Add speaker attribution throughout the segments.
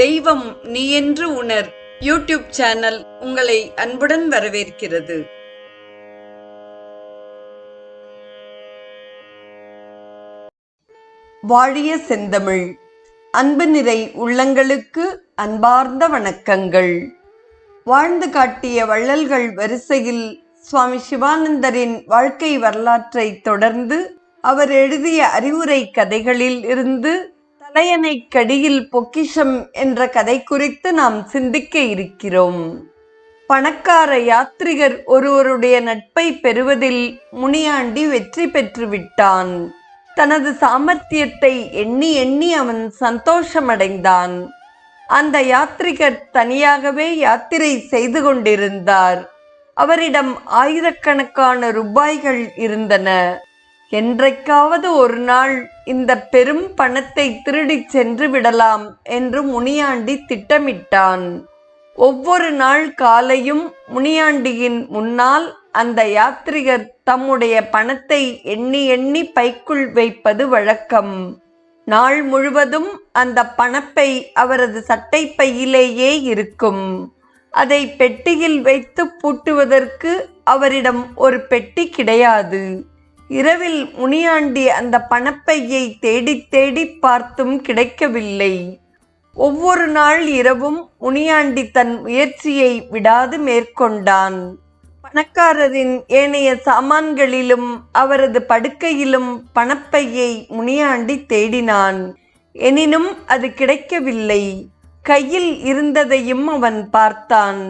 Speaker 1: தெய்வம் நீ என்று உணர் யூடியூப் சேனல் உங்களை அன்புடன் வரவேற்கிறது. வாழிய செந்தமிழ். அன்பு நிறை உள்ளங்களுக்கு அன்பார்ந்த வணக்கங்கள். வாழ்ந்து காட்டிய வள்ளல்கள் வரிசையில் சுவாமி சிவானந்தரின் வாழ்க்கை வரலாற்றை தொடர்ந்து அவர் எழுதிய அறிவுரை கதைகளில் இருந்து தலையணை கடியில் பொக்கிஷம் என்ற கதை குறித்து நாம் சிந்திக்க இருக்கிறோம். பணக்கார யாத்ரிகர் ஒருவருடைய நட்பை பெறுவதில் முனியாண்டி வெற்றி பெற்று விட்டான். தனது சாமர்த்தியத்தை எண்ணி எண்ணி அவன் சந்தோஷமடைந்தான். அந்த யாத்ரிகர் தனியாகவே யாத்திரை செய்து கொண்டிருந்தார். அவரிடம் ஆயிரக்கணக்கான ரூபாய்கள் இருந்தன. என்றைக்காவது ஒரு நாள் இந்த பெரும் பணத்தை திருடிச் சென்று விடலாம் என்று முனியாண்டி திட்டமிட்டான். ஒவ்வொரு நாள் காலையும் முனியாண்டியின் முன்னால் அந்த யாத்ரிகர் தம்முடைய பணத்தை எண்ணி எண்ணி பைக்குள் வைப்பது வழக்கம். நாள் முழுவதும் அந்த பணப்பை அவரது சட்டை பையிலேயே இருக்கும். அதை பெட்டியில் வைத்து பூட்டுவதற்கு அவரிடம் ஒரு பெட்டி கிடையாது. இரவில் முனியாண்டி அந்த பணப்பையை தேடி தேடி பார்த்தும் கிடைக்கவில்லை. ஒவ்வொரு நாள் இரவும் முனியாண்டி தன் முயற்சியை விடாது மேற்கொண்டான். பணக்காரரின் ஏனைய சாமான்களிலும் அவரது படுக்கையிலும் பணப்பையை முனியாண்டி தேடினான். எனினும் அது கிடைக்கவில்லை. கையில் இருந்ததையும் அவன் பார்த்தான்.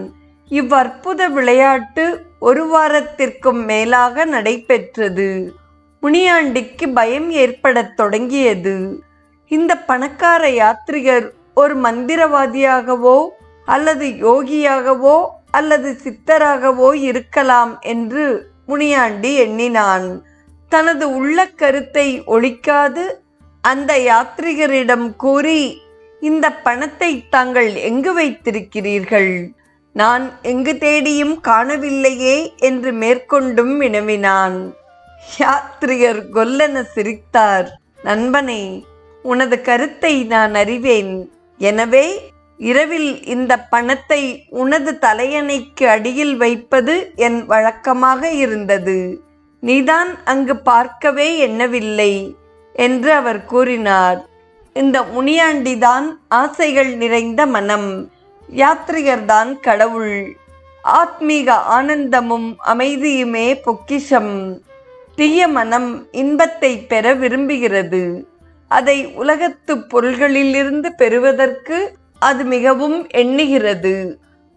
Speaker 1: இவ்வற்புத விளையாட்டு ஒரு வாரத்திற்கும் மேலாக நடைபெற்றது. முனியாண்டிக்கு பயம் ஏற்படத் தொடங்கியது. இந்த பணக்கார யாத்ரிகர் ஒரு மந்திரவாதியாகவோ அல்லது யோகியாகவோ அல்லது சித்தராகவோ இருக்கலாம் என்று முனியாண்டி எண்ணினான். தனது உள்ள கருத்தை ஒழிக்காது அந்த யாத்ரிகரிடம் கூறி, இந்த பணத்தை தாங்கள் எங்கு வைத்திருக்கிறீர்கள்? நான் எங்கு தேடியும் காணவில்லையே என்று மேற்கொண்டும் வினவினான். யாத்ரிகர் கொல்லென சிரித்தார். நண்பனே, உனது கருத்தை நான் அறிவேன். எனவே இரவில் இந்த பணத்தை உனது தலையணைக்கு அடியில் வைப்பது என் வழக்கமாக இருந்தது. நீதான் அங்கு பார்க்கவே எண்ணவில்லை என்று அவர் கூறினார். இந்த முனியாண்டிதான் ஆசைகள் நிறைந்த மனம். யாத்ரிகர்தான் கடவுள். ஆத்மீக ஆனந்தமும் அமைதியுமே பொக்கிஷம். தீய மனம் இன்பத்தை பெற விரும்புகிறது. அதை உலகத்து பொருள்களிலிருந்து பெறுவதற்கு அது மிகவும் எண்ணுகிறது.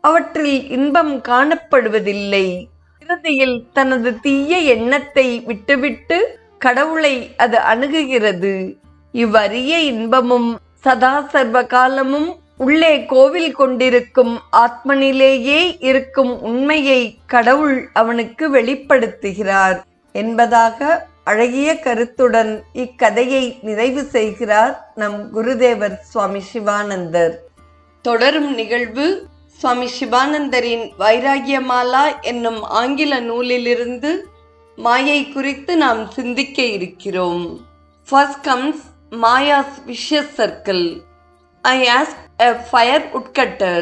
Speaker 1: அவற்றில் இன்பம் காணப்படுவதில்லை. இறுதியில் தனது தீய எண்ணத்தை விட்டுவிட்டு கடவுளை அது அணுகுகிறது. இவ்வரிய இன்பமும் சதா சர்வ காலமும் உள்ளே கோவில் கொண்டிருக்கும் ஆத்மனிலேயே இருக்கும் உண்மையை கடவுள் அவனுக்கு வெளிப்படுத்துகிறார் என்பதாக அழகிய கருத்துடன் இக்கதையை நிறைவு செய்கிறார் நம் குருதேவர் சுவாமி சிவானந்தர். தொடரும் நிகழ்வு சுவாமி சிவானந்தரின் வைராகியமாலா என்னும் ஆங்கில நூலிலிருந்து மாயை குறித்து நாம் சிந்திக்க இருக்கிறோம். First comes Maya's vicious circle. I asked a fire woodcutter,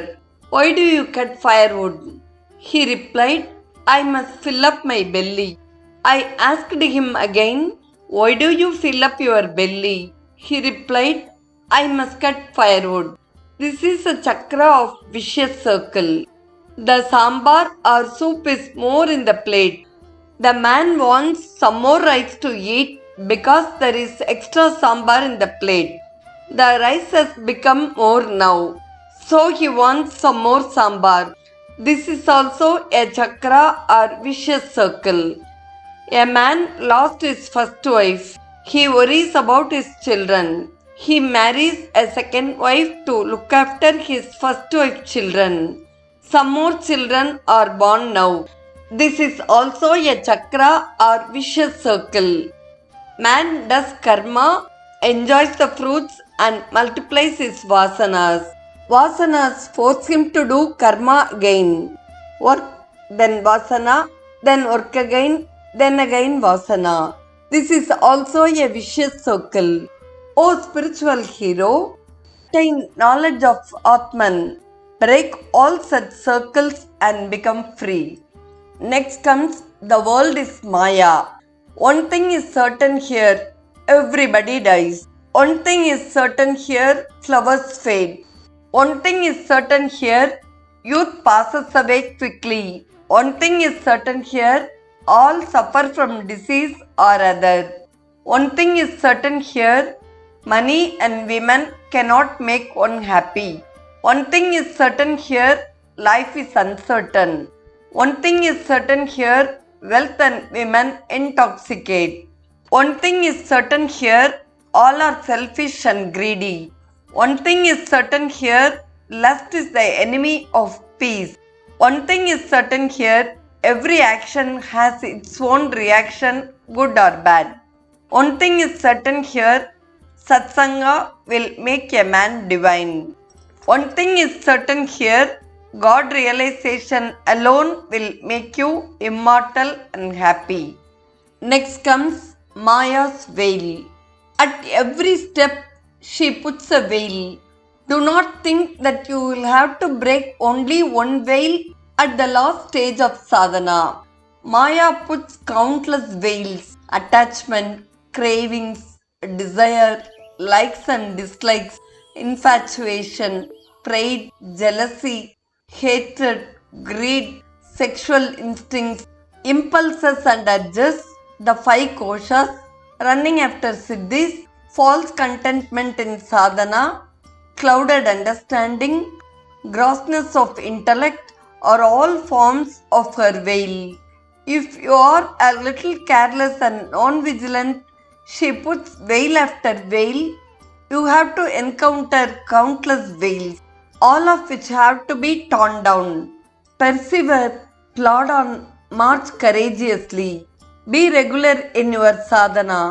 Speaker 1: "Why do you cut firewood?" He replied, "I must fill up my belly." I asked him again, "Why do you fill up your belly?" He replied, "I must cut firewood." This is a chakra of vicious circle. The sambar or soup is more in the plate. The man wants some more rice to eat because there is extra sambar in the plate. The rice has become more now, so he wants some more sambar. This is also a chakra or vicious circle. A man lost his first wife. He worries about his children. He marries a second wife to look after his first wife's children. Some more children are born now. This is also a chakra or vicious circle. Man does karma, enjoys the fruits and multiplies his vasanas. Vasanas force him to do karma again. Work, then vasana, then work again, then again vasana. This is also a vicious circle. O spiritual hero, attain knowledge of Atman, break all such circles and become free. Next comes the world is Maya. One thing is certain here, everybody dies. One thing is certain here, flowers fade. One thing is certain here, youth passes away quickly. One thing is certain here, all suffer from disease or other. One thing is certain here, money and women cannot make one happy. One thing is certain here, life is uncertain. One thing is certain here, wealth and women intoxicate. One thing is certain here, all are selfish and greedy. One thing is certain here, lust is the enemy of peace. One thing is certain here, every action has its own reaction, good or bad. One thing is certain here, Satsanga will make a man divine. One thing is certain here, God realization alone will make you immortal and happy. Next comes Maya's veil. At every step she puts a veil. Do not think that you will have to break only one veil at the last stage of sadhana. Maya puts countless veils: attachment, cravings, desire, likes and dislikes, infatuation, pride, jealousy, hatred, greed, sexual instincts, impulses and urges, the 5 koshas, running after siddhis, false contentment in sadhana, clouded understanding, grossness of intellect are all forms of her veil. If you are a little careless and non-vigilant, she puts veil after veil. You have to encounter countless veils, all of which have to be torn down. Persevere, plod on, march courageously. Be regular in your sadhana.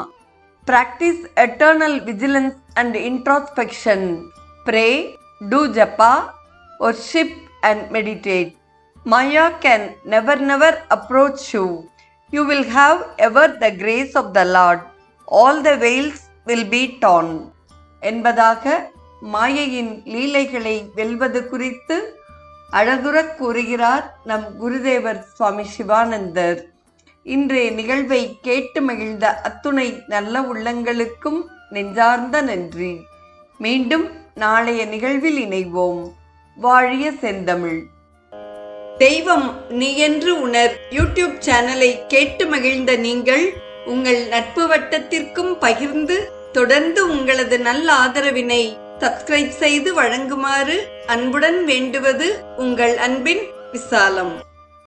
Speaker 1: Practice eternal vigilance and introspection. Pray, do japa, worship and meditate. Maya can never approach you. You will have ever the grace of the Lord. All the veils will be torn. என்பதாக மாயையின் லீலைகளை வெல்வது குறித்து அழகுறக் கூறுகிறார் நம் குருதேவர் சுவாமி சிவானந்தர். இன்றைய நிகழ்வை கேட்டு மகிழ்ந்த அத்துணை நல்ல உள்ளங்களுக்கும் நெஞ்சார்ந்த நன்றி. மீண்டும் நாளைய நிகழ்வில் இணைவோம். வாழிய செந்தமிழ். தெய்வம் நீ என்று உணர் யூடியூப் சேனலை கேட்டு மகிழ்ந்த நீங்கள் உங்கள் நட்பு வட்டத்திற்கும் பகிர்ந்து தொடர்ந்து உங்களது நல்ல ஆதரவினை சப்ஸ்கிரைப் செய்து வழங்குமாறு அன்புடன் வேண்டுவது உங்கள் அன்பின் விசாலம்.